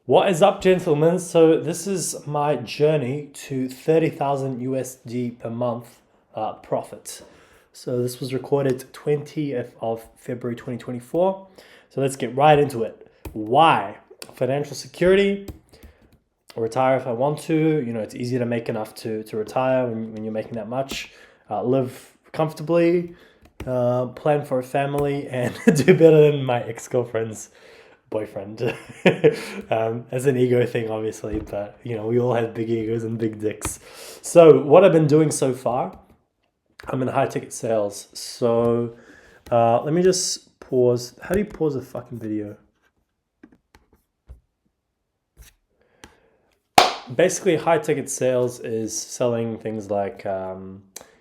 What is up, gentlemen? So this is my journey to 30,000 USD per month profit. So this was recorded 20th of February 2024. So let's get right into it. Why? Financial security. Retire if I want to. You know, it's easier to make enough to retire when you're making that much. Live comfortably, plan for a family, and do better than my ex-girlfriend's boyfriend. As an ego thing, obviously, but you know, we all have big egos and big dicks. So what I've been doing so far, I'm in high ticket sales. So let me just pause. How do you pause a fucking video? Basically, high ticket sales is selling things like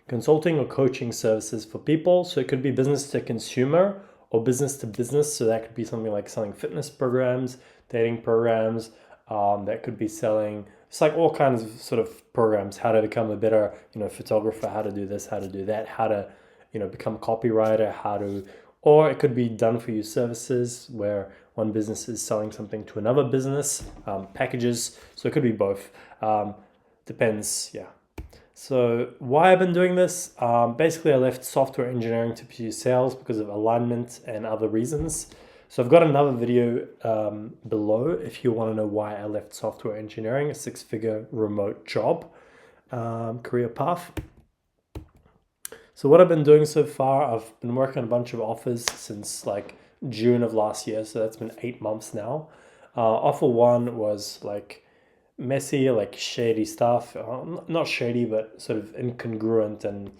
consulting or coaching services for people. So it could be business to consumer or business to business. So that could be something like selling fitness programs, dating programs. That could be selling, it's like all kinds of sort of programs, how to become a better, photographer, how to do this, how to do that, how to, become a copywriter, how to, or it could be done for you services where one business is selling something to another business, packages. So it could be both. Depends, yeah. So why I've been doing this? Basically, I left software engineering to pursue sales because of alignment and other reasons. So I've got another video below if you want to know why I left software engineering, a six-figure remote job, career path. So what I've been doing so far, I've been working on a bunch of offers since like June of last year. So that's been 8 months now. Offer one was like messy, like shady stuff. Not shady, but sort of incongruent and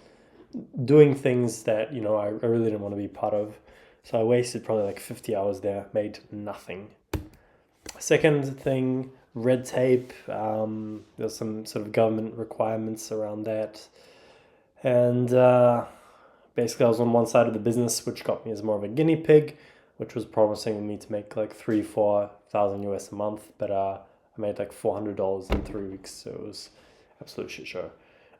doing things that, I really didn't want to be part of. So I wasted probably like 50 hours there, made nothing. Second thing, red tape. There's some sort of government requirements around that. And basically, I was on one side of the business, which got me as more of a guinea pig, which was promising me to make like 3,000-4,000 US a month. But I made like $400 in 3 weeks. So it was absolute shit show.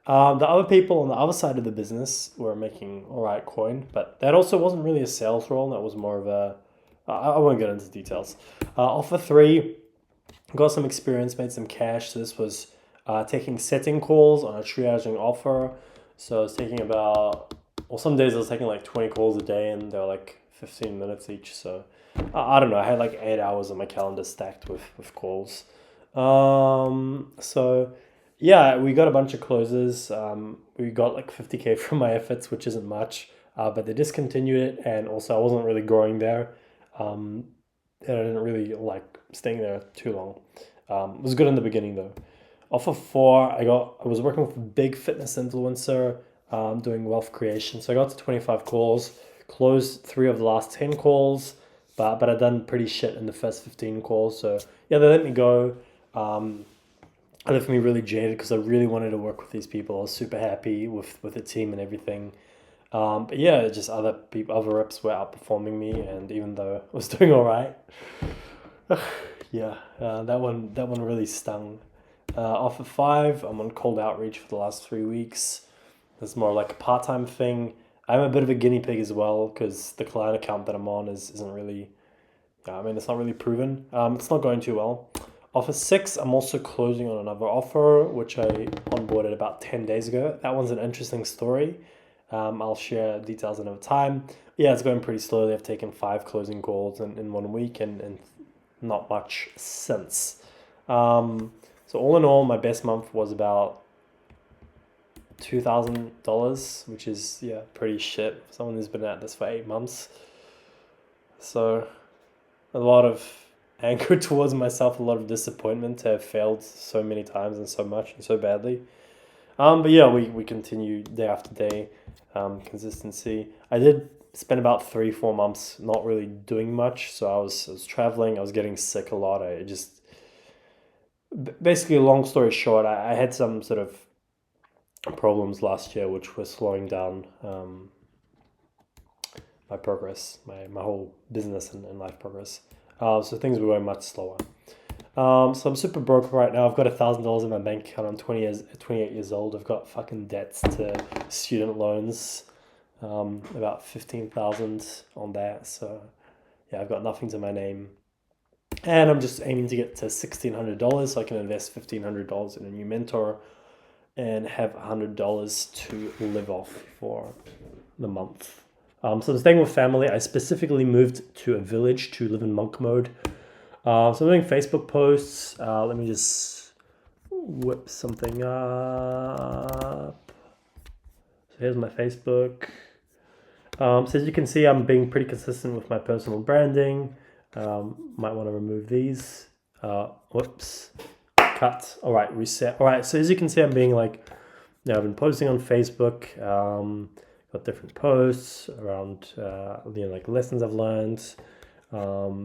The other people on the other side of the business were making all right coin, but that also wasn't really a sales role. That was more of a, I won't get into details. Offer three, got some experience, made some cash. So this was taking setting calls on a triaging offer. So I was taking about, well, some days I was taking like 20 calls a day and they were like 15 minutes each. So I don't know, I had like 8 hours on my calendar stacked with calls. So yeah, we got a bunch of closes. We got like 50K from my efforts, which isn't much, but they discontinued it, and also I wasn't really growing there, and I didn't really like staying there too long. It was good in the beginning though. Offer four, I was working with a big fitness influencer, doing wealth creation. So I got to 25 calls, closed 3 of the last 10 calls, but I done pretty shit in the first 15 calls. So yeah, they let me go. It left me really jaded because I really wanted to work with these people. I was super happy with the team and everything. But yeah, just other people, other reps were outperforming me, and even though I was doing all right, yeah, that one really stung. Offer five, I'm on cold outreach for the last 3 weeks. It's more like a part time thing. I'm a bit of a guinea pig as well because the client account that I'm on isn't really. I mean, it's not really proven. It's not going too well. Offer six, I'm also closing on another offer, which I onboarded about 10 days ago. That one's an interesting story. I'll share details another time. Yeah, it's going pretty slowly. I've taken 5 closing calls in 1 week and not much since. So all in all, my best month was about $2,000, which is, yeah, pretty shit for someone who's been at this for 8 months. So a lot of anger towards myself, a lot of disappointment to have failed so many times and so much and so badly. But yeah, we continue day after day, consistency. I did spend about 3-4 months not really doing much. So I was traveling. I was getting sick a lot. I just basically, long story short, I had some sort of problems last year which were slowing down my progress, my whole business and life progress. So things were going much slower. So I'm super broke right now. I've got $1,000 in my bank account. I'm 28 years old. I've got fucking debts to student loans, about 15,000 on that. So yeah, I've got nothing to my name. And I'm just aiming to get to $1,600 so I can invest $1,500 in a new mentor and have $100 to live off for the month. So I'm staying with family. I specifically moved to a village to live in monk mode. So I'm doing Facebook posts. Let me just whip something up. So here's my Facebook. So as you can see, I'm being pretty consistent with my personal branding. Might want to remove these. Whoops. Cut. All right, reset. All right, so as you can see, I'm being like, I've been posting on Facebook. Got different posts around, like lessons I've learned.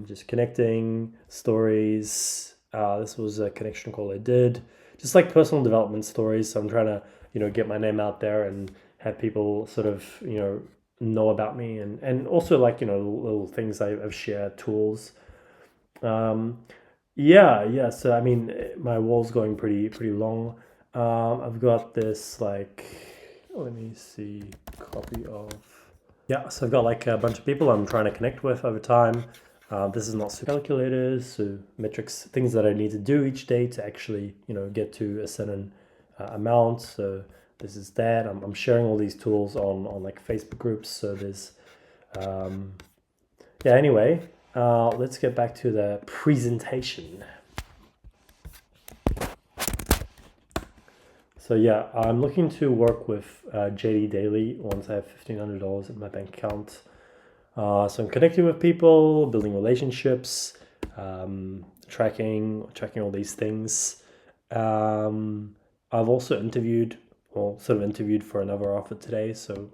Just connecting, stories. This was a connection call I did. Just like personal development stories. So I'm trying to, get my name out there and have people sort of, know about me and also like, little things I've shared, tools. So I mean, my wall's going pretty long. I've got this like, let me see, copy of. Yeah, so I've got like a bunch of people I'm trying to connect with over time. This is not super calculators, so metrics, things that I need to do each day to actually, get to a certain amount. So this is that. I'm sharing all these tools on like Facebook groups. So there's, anyway, let's get back to the presentation. So yeah, I'm looking to work with JD Daily once I have $1,500 in my bank account. So I'm connecting with people, building relationships, tracking all these things. I've also interviewed for another offer today. So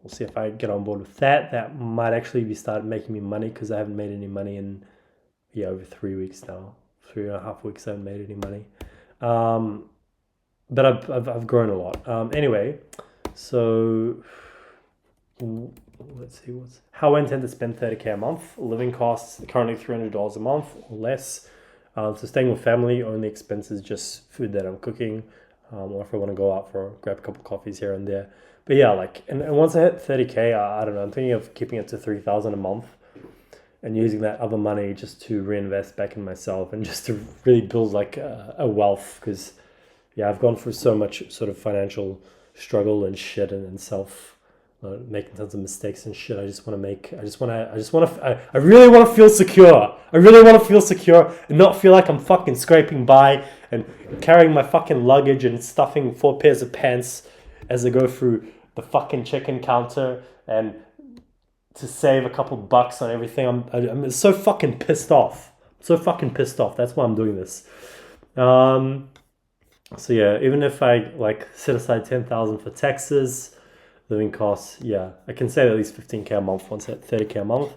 we'll see if I get on board with that. That might actually start making me money because I haven't made any money in over 3 weeks now. 3.5 weeks I haven't made any money. But I've grown a lot. Anyway, so let's see how I intend to spend $30K a month. Living costs currently $300 a month or less. So staying with family, only expenses just food that I'm cooking, or if I want to go out for grab a couple coffees here and there. But yeah, like and once I hit 30K, I don't know. I'm thinking of keeping it to $3,000 a month and using that other money just to reinvest back in myself and just to really build like a wealth because. Yeah, I've gone through so much sort of financial struggle and shit and self making tons of mistakes and shit. I really want to feel secure. I really want to feel secure and not feel like I'm fucking scraping by and carrying my fucking luggage and stuffing 4 pairs of pants as I go through the fucking chicken counter and to save a couple bucks on everything. I'm so fucking pissed off. That's why I'm doing this. So yeah, even if I like set aside 10,000 for taxes, living costs, I can save at least 15K a month once at 30K a month.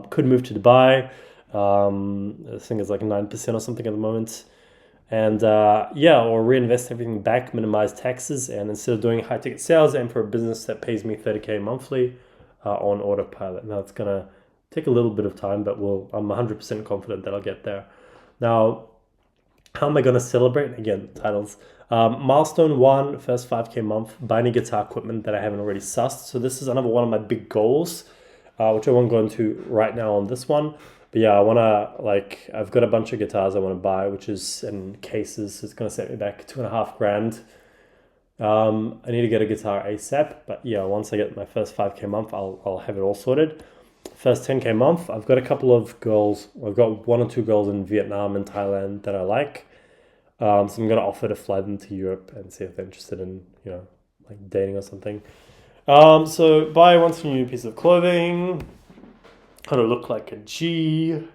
Could move to Dubai. I think it's like 9% or something at the moment. And or reinvest everything back, minimize taxes, and instead of doing high ticket sales, aim for a business that pays me 30K monthly on autopilot. Now it's gonna take a little bit of time, but I'm 100% confident that I'll get there. Now, how am I going to celebrate? Again, titles. Milestone 1, first 5K month, buy any guitar equipment that I haven't already sussed. So this is another one of my big goals, which I won't go into right now on this one. But yeah, I've got a bunch of guitars I want to buy, which is in cases. It's going to set me back $2,500. I need to get a guitar ASAP. But yeah, once I get my first 5K month, I'll have it all sorted. First 10K month, I've got a couple of girls. I've got 1 or 2 girls in Vietnam and Thailand that I like. So I'm going to offer to fly them to Europe and see if they're interested in, like dating or something. So buy once a new piece of clothing. How to look like a G.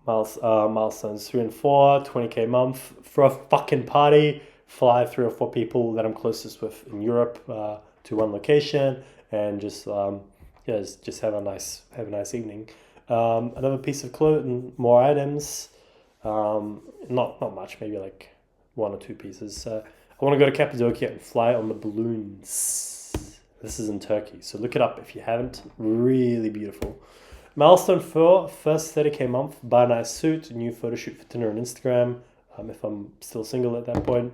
Milestones 3 and 4, 20K month. Throw a fucking party. Fly 3 or 4 people that I'm closest with in Europe to one location and just have a nice evening. Another piece of clothing, more items. Not much, maybe like 1 or 2 pieces. I want to go to Cappadocia and fly on the balloons. This is in Turkey, so look it up if you haven't. Really beautiful. Milestone 4, first 30K month. Buy a nice suit, a new photo shoot for Tinder and Instagram. If I'm still single at that point.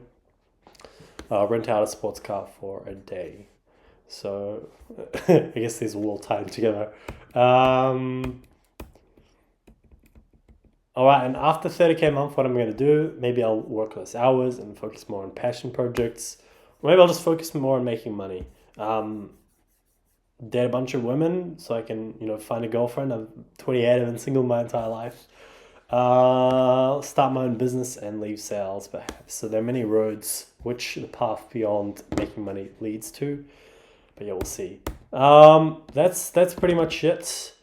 Rent out a sports car for a day. So I guess these are all tied together. All right, and after 30K a month, what I'm going to do, maybe I'll work less hours and focus more on passion projects. Or maybe I'll just focus more on making money. Um, Date a bunch of women so I can, find a girlfriend. I'm 28, I've been single my entire life. Start my own business and leave sales, perhaps. So there are many roads which the path beyond making money leads to. But yeah, we'll see. That's pretty much it.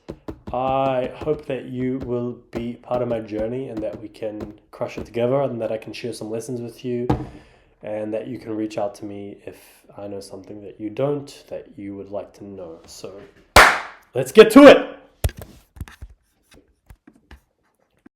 I hope that you will be part of my journey and that we can crush it together and that I can share some lessons with you and that you can reach out to me if I know something that you don't, that you would like to know. So let's get to it.